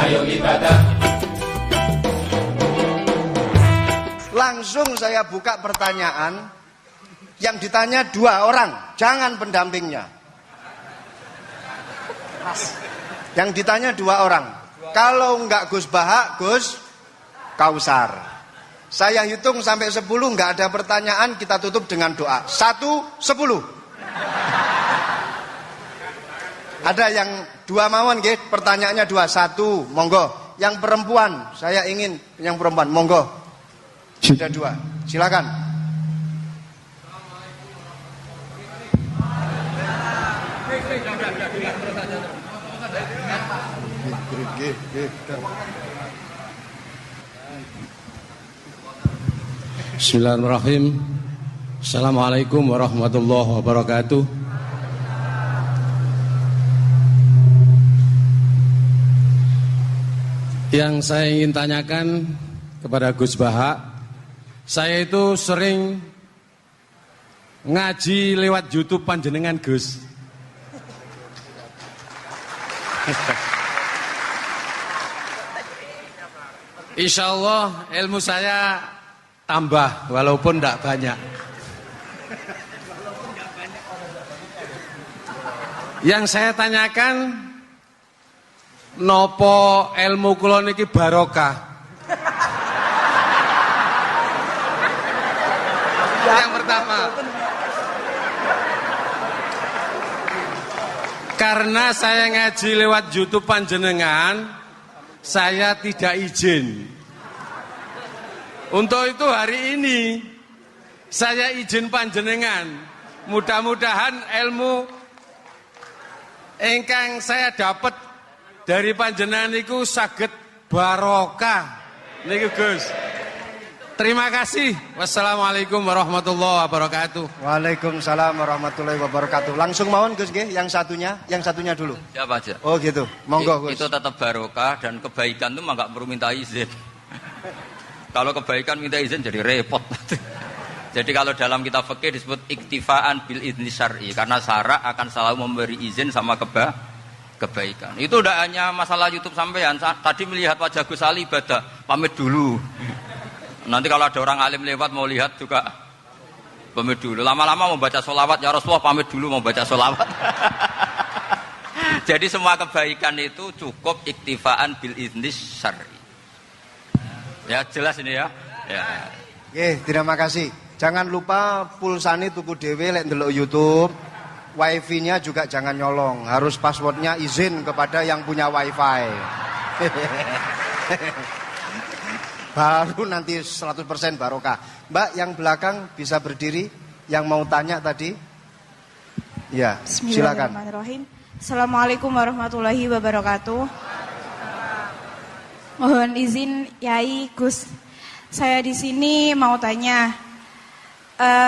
ayo ibadah. Langsung saya buka pertanyaan. Yang ditanya 2 orang, jangan pendampingnya. Yang ditanya 2 orang. Kalau enggak Gus Baha, Gus Kausar. Saya hitung sampai 10, enggak ada pertanyaan, kita tutup dengan doa. 1, 10. Ada yang 2 mawon nggih, pertanyaannya 2. 1, monggo. Yang perempuan, saya ingin yang perempuan, monggo. Sudah 2, silakan. Bismillahirrahmanirrahim. Assalamualaikum warahmatullahi wabarakatuh. Yang saya ingin tanyakan kepada Gus Baha, saya itu sering ngaji lewat YouTube panjenengan Gus. Insya Allah ilmu saya tambah walaupun tidak banyak. Yang saya tanyakan, nopo ilmu kula niki barokah? Yang pertama, karena saya ngaji lewat YouTube panjenengan, saya tidak izin. Untuk itu hari ini saya izin panjenengan. Mudah-mudahan ilmu ingkang saya dapat dari panjenengan niku saged barokah. Niku Gus. Terima kasih. Wassalamualaikum warahmatullahi wabarakatuh. Waalaikumsalam warahmatullahi wabarakatuh. Langsung mawon Gus nggih, yang satunya dulu. Siapa aja? Oh gitu. Monggo Gus. Itu tetap barokah dan kebaikan itu mah enggak perlu minta izin. Kalau kebaikan minta izin jadi repot. Jadi kalau dalam kitab fikih disebut iktifaan bil idzni syar'i, karena syara akan selalu memberi izin sama kebaikan. Itu udah hanya masalah YouTube sampean. Tadi melihat wajah Gus Ali ibadah, pamit dulu. Nanti kalau ada orang alim lewat mau lihat juga pamit dulu. Lama-lama mau baca sholawat, ya Rasulullah pamit dulu mau baca sholawat. Jadi semua kebaikan itu cukup iktifaan bil idzni syar'i. Ya jelas ini ya. Oke, terima kasih. Jangan lupa pulsane tuku dhewe lek ndelok YouTube. Wifi-nya juga jangan nyolong. Harus passwordnya izin kepada yang punya wifi. Baru nanti 100% barokah. Mbak yang belakang bisa berdiri. Yang mau tanya tadi. Ya, silakan. Bismillahirrahmanirrahim. Assalamualaikum warahmatullahi wabarakatuh. Mohon izin Yai Gus, saya di sini mau tanya,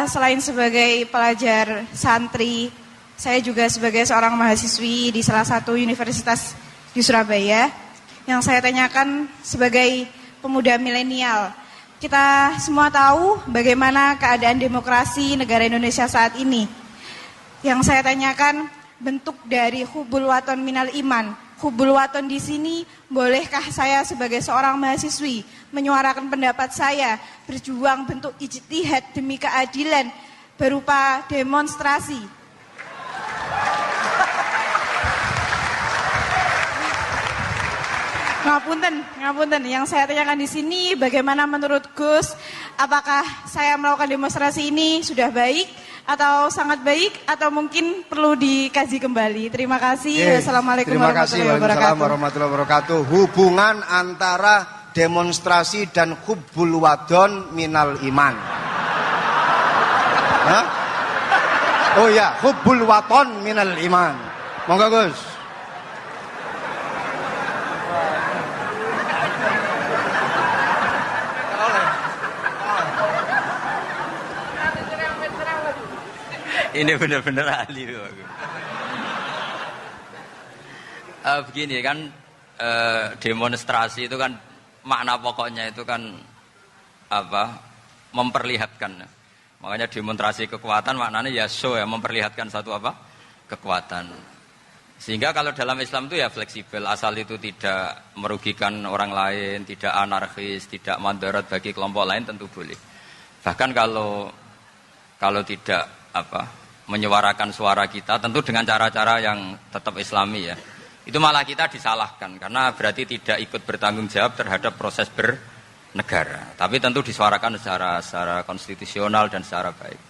selain sebagai pelajar santri, saya juga sebagai seorang mahasiswi di salah satu universitas di Surabaya. Yang saya tanyakan sebagai pemuda milenial, kita semua tahu bagaimana keadaan demokrasi negara Indonesia saat ini. Yang saya tanyakan bentuk dari hubul waton minal iman. Hubul waton di sini, bolehkah saya sebagai seorang mahasiswi menyuarakan pendapat saya, berjuang bentuk ijtihad demi keadilan berupa demonstrasi? Ngapunten. Yang saya tanyakan di sini, bagaimana menurut Gus, apakah saya melakukan demonstrasi ini sudah baik atau sangat baik atau mungkin perlu dikaji kembali? Terima kasih. Wassalamualaikum warahmatullahi wabarakatuh. Hubungan antara demonstrasi dan hubbul wadon minal iman. Hah? Oh ya, hubbul waton minal iman. Monggo Gus. Ini benar-benar ahli. Begini kan, demonstrasi itu kan makna pokoknya itu kan apa? Memperlihatkan. Makanya demonstrasi kekuatan maknanya ya show ya, memperlihatkan satu apa? Kekuatan. Sehingga kalau dalam Islam itu ya fleksibel, asal itu tidak merugikan orang lain, tidak anarkis, tidak mandorot bagi kelompok lain tentu boleh. Bahkan kalau tidak menyuarakan suara kita, tentu dengan cara-cara yang tetap Islami ya. Itu malah kita disalahkan karena berarti tidak ikut bertanggung jawab terhadap proses bernegara. Tapi tentu disuarakan secara konstitusional dan secara baik.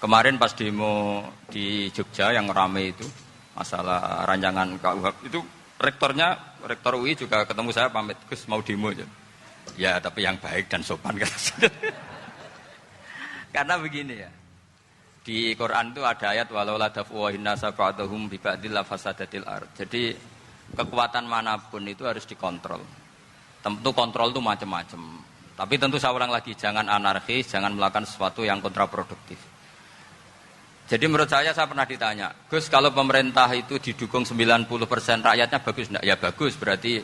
Kemarin pas demo di Jogja yang ramai itu masalah rancangan KUHP itu rektor UI juga ketemu saya pamit Gus mau demo aja. Ya tapi yang baik dan sopan karena begini ya, di Quran itu ada ayat walau la daf'uhin nasa ba'dahum bi ba'dil fasadatil ard. Jadi kekuatan manapun itu harus dikontrol. Tentu kontrol itu macam-macam. Tapi tentu saya ulang lagi, jangan anarkis, jangan melakukan sesuatu yang kontraproduktif. Jadi menurut saya pernah ditanya, Gus kalau pemerintah itu didukung 90% rakyatnya bagus enggak? Ya bagus, berarti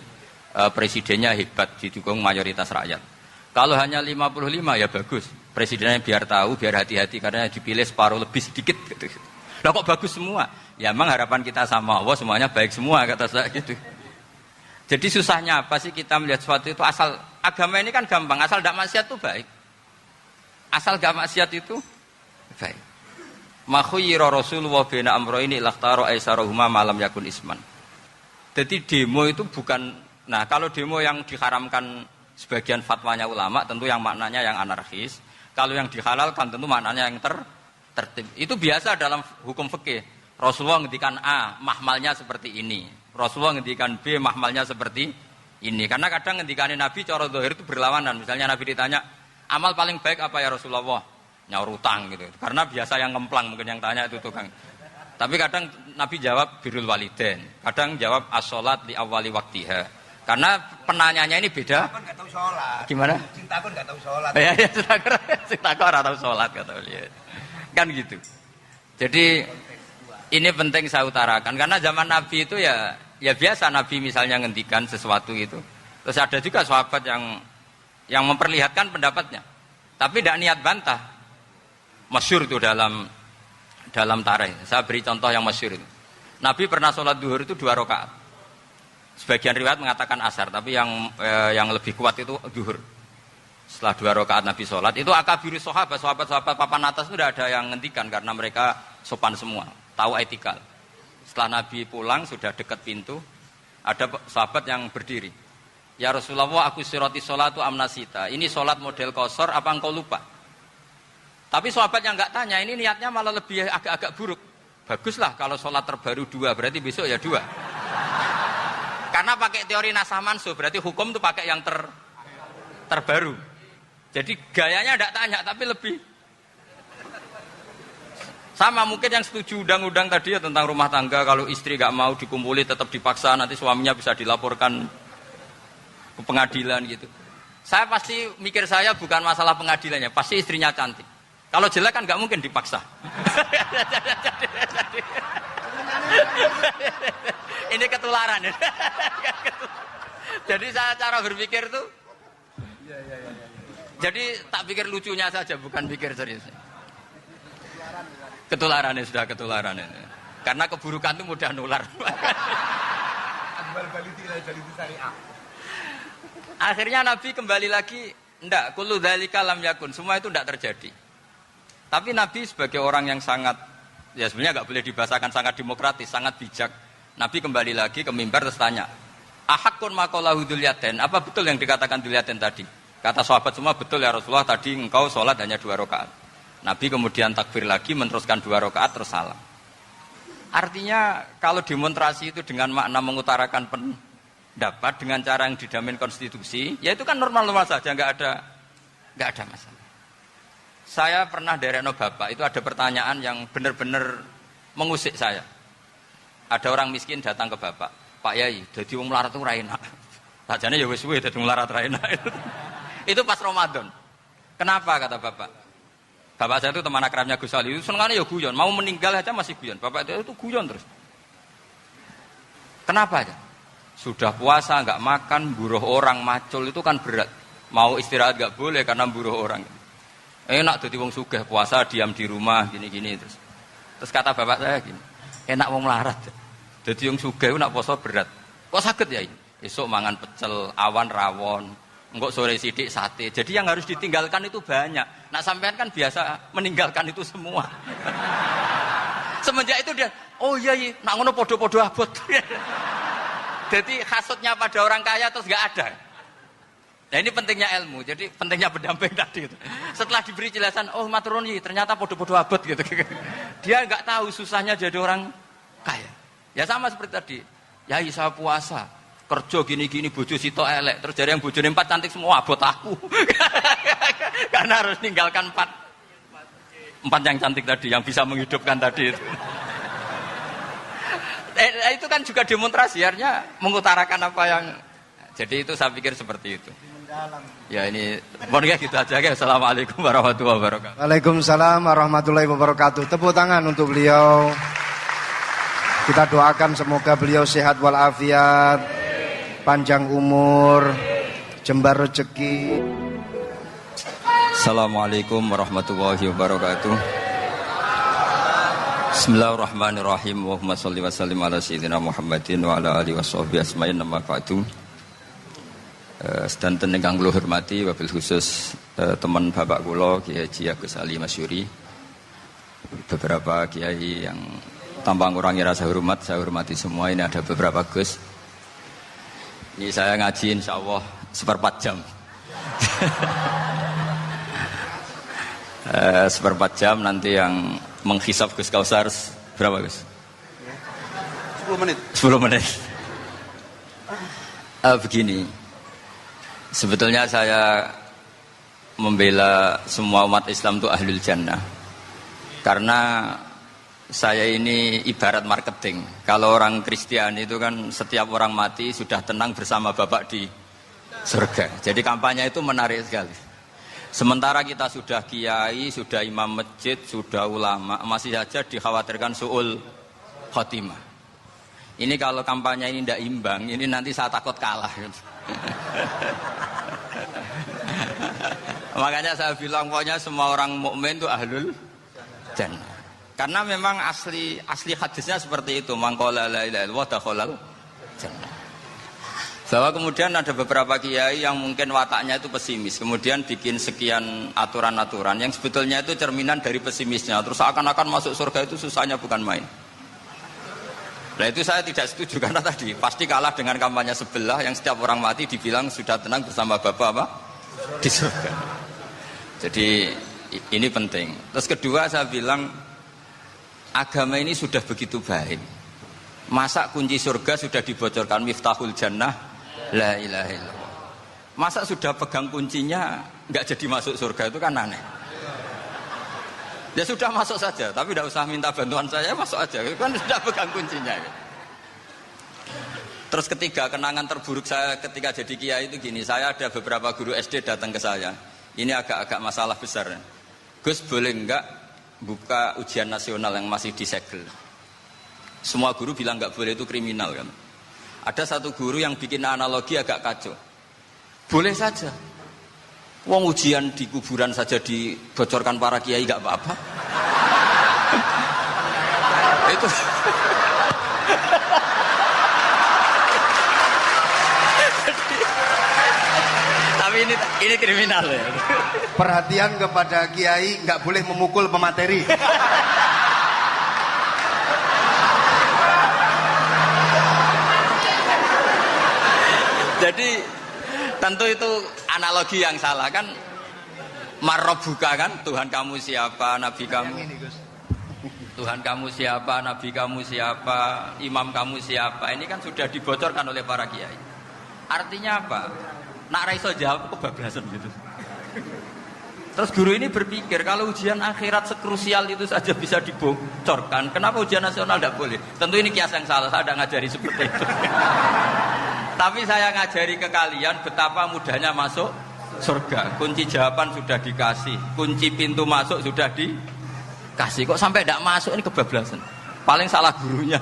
presidennya hebat, didukung mayoritas rakyat. Kalau hanya 55 ya bagus, presidennya biar tahu, biar hati-hati karena dipilih separuh lebih sedikit. Gitu. Lah kok bagus semua? Ya emang harapan kita sama Allah semuanya baik semua kata saya gitu. Jadi susahnya apa sih kita melihat sesuatu itu asal agama ini kan gampang, asal tidak maksiat itu baik. Asal gak maksiat itu baik. Makhuyira Rasulullah bina amroini ilakhtaro aisarohuma malam yakun isman. Jadi demo itu bukan, nah kalau demo yang diharamkan sebagian fatwanya ulama tentu yang maknanya yang anarkis. Kalau yang dihalalkan tentu maknanya yang tertib. Itu biasa dalam hukum fikih. Rasulullah ngendikan A, mahmalnya seperti ini. Rasulullah ngendikan B, mahmalnya seperti ini. Karena kadang ngendikanin Nabi cara zahir itu berlawanan. Misalnya Nabi ditanya, amal paling baik apa ya Rasulullah? Nyaur utang gitu. Karena biasa yang ngemplang mungkin yang tanya itu tukang. Tapi kadang Nabi jawab birrul walidain, kadang jawab as-sholat li awwali waktiha. Karena penanyanya ini beda. Cintakon enggak tahu sholat. Gimana? Cintakon enggak tahu sholat. Ya cintakon ora tahu sholat kata beliau. Kan gitu. Jadi ini penting saya utarakan karena zaman Nabi itu ya biasa Nabi misalnya ngendikan sesuatu itu. Terus ada juga sahabat yang memperlihatkan pendapatnya. Tapi tidak niat bantah. Masyhur itu dalam tarikh. Saya beri contoh yang masyhur itu. Nabi pernah sholat duhur itu 2 rakaat. Sebagian riwayat mengatakan asar, tapi yang lebih kuat itu duhur. Setelah 2 rakaat Nabi sholat, itu akabirus sahabat papan atas itu tidak ada yang ngendikan karena mereka sopan semua, tahu etikal. Setelah Nabi pulang sudah dekat pintu, ada sahabat yang berdiri. Ya Rasulullah, aku siroti sholatu amnasita. Ini sholat model kosor, apa engkau lupa? Tapi sahabat yang enggak tanya, ini niatnya malah lebih agak-agak buruk. Baguslah kalau sholat terbaru 2, berarti besok ya 2. Karena pakai teori nasah mansuh, berarti hukum itu pakai yang terbaru. Jadi gayanya enggak tanya, tapi lebih. Sama mungkin yang setuju undang-undang tadi ya tentang rumah tangga, kalau istri enggak mau dikumpuli tetap dipaksa, nanti suaminya bisa dilaporkan ke pengadilan gitu. Saya pasti mikir saya bukan masalah pengadilannya, pasti istrinya cantik. Kalau jelek kan nggak mungkin dipaksa. Ini ketularan ya. Jadi saya cara berpikir tuh. Jadi tak pikir lucunya saja, bukan pikir serius. Ketularan ya sudah ketularan ini. Karena keburukan itu mudah nular. Akhirnya Nabi kembali lagi, enggak, kullu dzalika lam yakun, semua itu enggak terjadi. Tapi Nabi sebagai orang yang sangat, ya sebenarnya nggak boleh dibahasakan sangat demokratis, sangat bijak. Nabi kembali lagi ke mimbar terus tanya, ahakun makolahu dzulyaten, apa betul yang dikatakan dzulyaten tadi? Kata sahabat semua betul ya Rasulullah, tadi engkau sholat hanya 2 rakaat. Nabi kemudian takbir lagi, meneruskan 2 rakaat terus salam. Artinya kalau demonstrasi itu dengan makna mengutarakan pendapat dengan cara yang dijamin konstitusi, ya itu kan normal-normal saja, nggak ada masalah. Saya pernah dereno bapak, itu ada pertanyaan yang benar-benar mengusik saya. Ada orang miskin datang ke bapak, Pak Yai, jadi wong melarat itu ra enak. Sajane ya wis suwe dadi melarat ra enak. Itu pas Ramadan. Kenapa kata bapak? Bapak saya itu teman akrabnya Gus Ali, itu senengane ya guyon, mau meninggal aja masih guyon. Bapak itu guyon terus. Kenapa aja? Sudah puasa enggak makan, buruh orang macul itu kan berat. Mau istirahat enggak boleh karena buruh orang. Enak dadi wong sugih puasa diam di rumah gini-gini terus kata bapak saya gini, enak wong melarat Dadi yang sugih nak poso berat. Kok saged ya? Esuk mangan pecel, awan rawon, engko sore sithik sate. Jadi yang harus ditinggalkan itu banyak. Nak sampean kan biasa meninggalkan itu semua. Semenjak itu dia, oh iya, nak ngono podo-podo abot. Jadi hasutnya pada orang kaya terus nggak ada. Nah ini pentingnya ilmu, jadi pentingnya pendamping tadi itu. Setelah diberi jelasan, oh matur nuwun ternyata podo-podo abot gitu. Dia nggak tahu susahnya jadi orang kaya. Ya sama seperti tadi, ya saya puasa, kerja gini-gini, bojo sitok elek, terus dari yang bojone 4 cantik semua abot aku. Karena harus ninggalkan 4 yang cantik tadi, yang bisa menghidupkan tadi itu. Itu kan juga demonstrasi, artinya mengutarakan apa yang. Jadi itu saya pikir seperti itu. Ya ini, pokoknya gitu aja ya. Assalamualaikum warahmatullahi wabarakatuh. Waalaikumsalam warahmatullahi wabarakatuh. Tepuk tangan untuk beliau. Kita doakan semoga beliau sehat walafiat, panjang umur, jembar rezeki. Assalamualaikum warahmatullahi wabarakatuh. Bismillahirrahmanirrahim. Allahumma sholli wa sallim ala sayyidina Muhammadin wa ala alihi washabbihi asma'in amma ba'du. Sedanten ingkang kula hormati wabil khusus teman bapak kula Kiai Haji Agus Ali Masyuri. Beberapa kiai yang tanpa ngurangi rasa hormat, saya hormati semua. Ini ada beberapa Gus. Ini saya ngaji insyaallah 1/4 jam. 1/4 jam nanti yang menghisap Gus Kausar berapa Gus? 10 menit. 10 menit. Begini, sebetulnya saya membela semua umat Islam itu ahlul jannah. Karena saya ini ibarat marketing. Kalau orang Kristiani itu kan setiap orang mati sudah tenang bersama Bapak di surga. Jadi kampanye itu menarik sekali. Sementara kita sudah kiai, sudah imam masjid, sudah ulama, masih saja dikhawatirkan su'ul khotimah. Ini kalau kampanye ini tidak imbang, ini nanti saya takut kalah. Makanya saya bilang pokoknya semua orang mukmin itu ahlul jannah. Karena memang asli hadisnya seperti itu, mangqala la ilaha illallah dakhalal jannah. Bahwa kemudian ada beberapa kiai yang mungkin wataknya itu pesimis, kemudian bikin sekian aturan-aturan yang sebetulnya itu cerminan dari pesimisnya, terus seakan-akan masuk surga itu susahnya bukan main. Nah itu saya tidak setuju karena tadi pasti kalah dengan kampanye sebelah yang setiap orang mati dibilang sudah tenang bersama Bapak apa? Di surga. Jadi ini penting. Terus kedua saya bilang agama ini sudah begitu baik. Masa kunci surga sudah dibocorkan miftahul jannah la ilaha illallah. Masa sudah pegang kuncinya nggak jadi masuk surga itu kan aneh. Ya sudah masuk saja, tapi tidak usah minta bantuan saya, masuk aja. Kan sudah pegang kuncinya. Terus ketiga, kenangan terburuk saya ketika jadi kiai itu gini, saya ada beberapa guru SD datang ke saya. Ini agak-agak masalah besar. Gus boleh enggak buka ujian nasional yang masih disegel? Semua guru bilang enggak boleh, itu kriminal kan. Ada satu guru yang bikin analogi agak kacau. Boleh saja. Wong ujian di kuburan saja dibocorkan para kiai enggak apa-apa. Itu tapi ini kriminal ya. Perhatian kepada kiai, nggak boleh memukul pemateri. Jadi tentu itu analogi yang salah kan. Marrobuka kan, Tuhan kamu siapa, Nabi kamu. Tuhan kamu siapa, Nabi kamu siapa, imam kamu siapa. Ini kan sudah dibocorkan oleh para kiai. Artinya apa? Nak raiso jawab kebablasan gitu. Terus guru ini berpikir kalau ujian akhirat sekrusial itu saja bisa dibocorkan, kenapa ujian nasional tidak boleh? Tentu ini kias yang salah, saya tidak ngajari seperti itu. Tapi saya ngajari ke kalian betapa mudahnya masuk surga. Kunci jawaban sudah dikasih, kunci pintu masuk sudah dikasih. Kok sampai tidak masuk, ini kebablasan. Paling salah gurunya.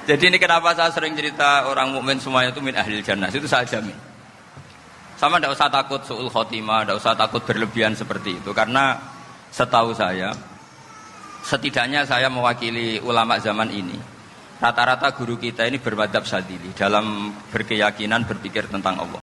Jadi ini kenapa saya sering cerita orang mukmin semuanya itu min ahlil jannah, itu saya jamin. Sama tidak usah takut su'ul khotimah, tidak usah takut berlebihan seperti itu. Karena setahu saya setidaknya saya mewakili ulama zaman ini. Rata-rata guru kita ini bermadzhab Syadzili dalam berkeyakinan berpikir tentang Allah.